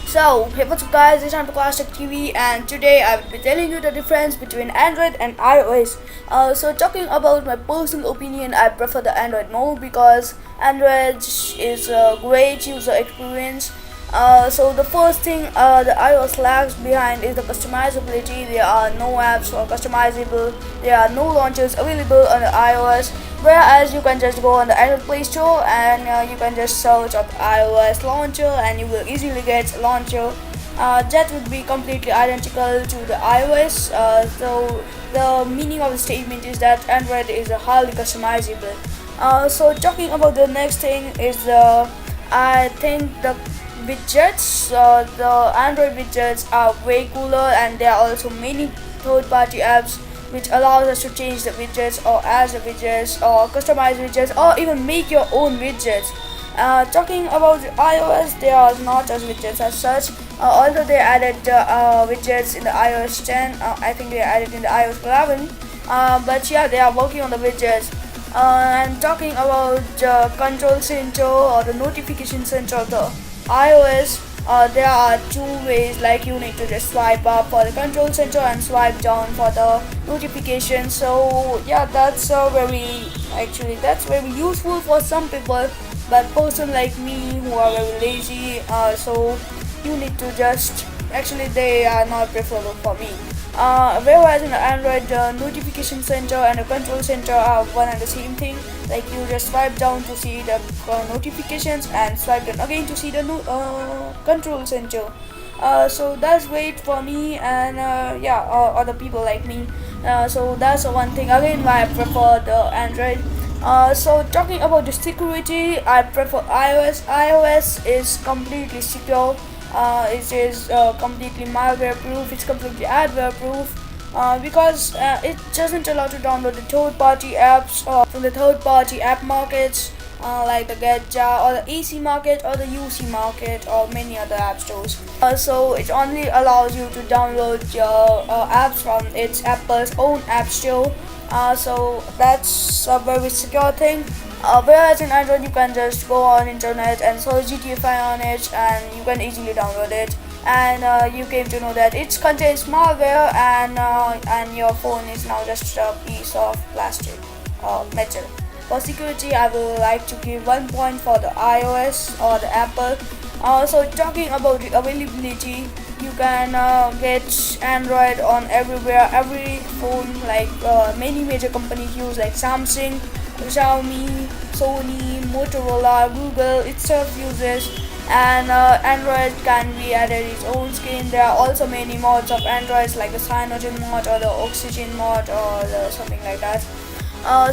So, hey what's up guys, it's time to Classic TV and today I will be telling you the difference between Android and iOS. So talking about my personal opinion, I prefer the Android more because Android is a great user experience. So the first thing the iOS lags behind is the customizability. There are no apps for customizable. There are no launchers available on the iOS. Whereas you can just go on the Android Play Store and you can just search up iOS launcher and you will easily get launcher that would be completely identical to the iOS. So the meaning of the statement is that Android is highly customizable. So talking about the next thing is I think the widgets. The Android widgets are way cooler and there are also many third-party apps which allows us to change the widgets or add the widgets or customize widgets or even make your own widgets. Talking about iOS, they are not as widgets as such. Although they added widgets in the iOS 10, I think they added in the iOS 11. But yeah, they are working on the widgets. And talking about control center or the notification center of the iOS, there are two ways, like you need to just swipe up for the control center and swipe down for the notification. So yeah, that's very useful for some people, but person like me who are very lazy, so you need to just they are not preferable for me. Whereas in the Android, the notification center and the control center are one and the same thing. Like you just swipe down to see the notifications and swipe down again to see the control center. So that's great for me and other people like me. So that's the one thing again why I prefer the Android. So talking about the security, I prefer iOS. iOS is completely secure. It is completely malware proof, it's completely adware proof, because it doesn't allow to download the third party apps from the third party app markets like the Getja or the AC market or the UC market or many other app stores. So it only allows you to download your apps from its Apple's own app store. So that's a very secure thing. Whereas in Android you can just go on internet and search GTA on it and you can easily download it, and you came to know that it contains malware and your phone is now just a piece of plastic or metal. For security, I would like to give 1 point for the iOS or the Apple. So talking about the availability, you can get Android on everywhere, every phone, like many major companies use, like Samsung, Xiaomi, Sony, Motorola, Google itself uses, and Android can be added its own skin. There are also many mods of Androids like the Cyanogen mod or the Oxygen mod or something like that.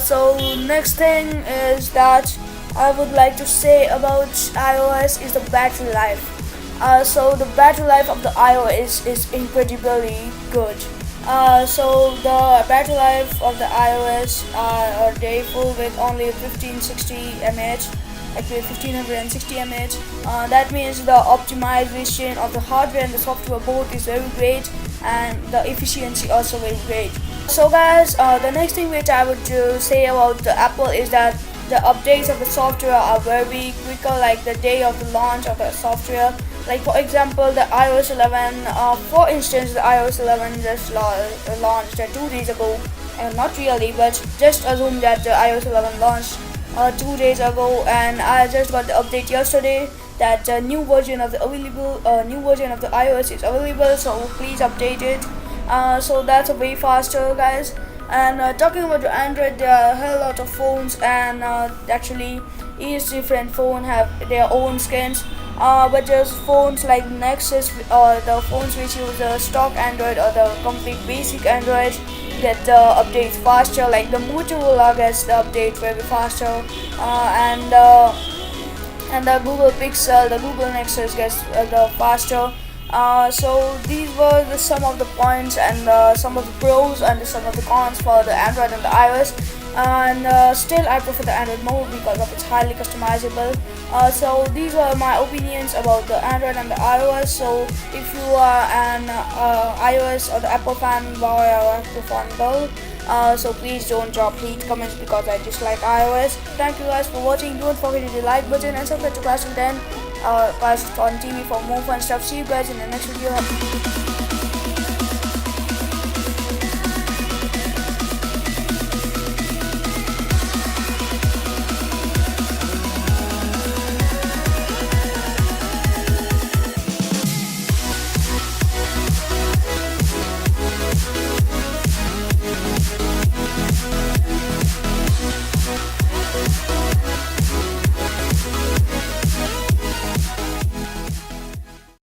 So next thing is that I would like to say about iOS is the battery life. So the battery life of the iOS is incredibly good. So the battery life of the iOS are day full with only 1560 mAh, actually 1560 mAh. That means the optimization of the hardware and the software both is very great, and the efficiency also very great. So guys, the next thing which I would say about the Apple is that the updates of the software are very quicker, like the day of the launch of the software. Like for example, the iOS 11, for instance, the iOS 11 just launched 2 days ago. Not really, but just assume that the iOS 11 launched 2 days ago, and I just got the update yesterday that new version of the iOS is available. So please update it. So that's a way faster, guys. And talking about the Android, there are a hell lot of phones, and actually each different phone have their own skins. But just phones like Nexus or the phones which use the stock Android or the complete basic Android get the updates faster. Like the Motorola gets the update very faster, and the Google Pixel, the Google Nexus gets the faster. So these were some of the points and some of the pros and some of the cons for the Android and the iOS. And still I prefer the Android more because of its highly customizable. So these were my opinions about the Android and the iOS. So if you are an iOS or the Apple fanboy or Apple fanboy, so please don't drop hate comments because I dislike iOS. Thank you guys for watching. Don't forget to hit the like button and subscribe to Class 10. or watch it on TV for more fun stuff. See you guys in the next video.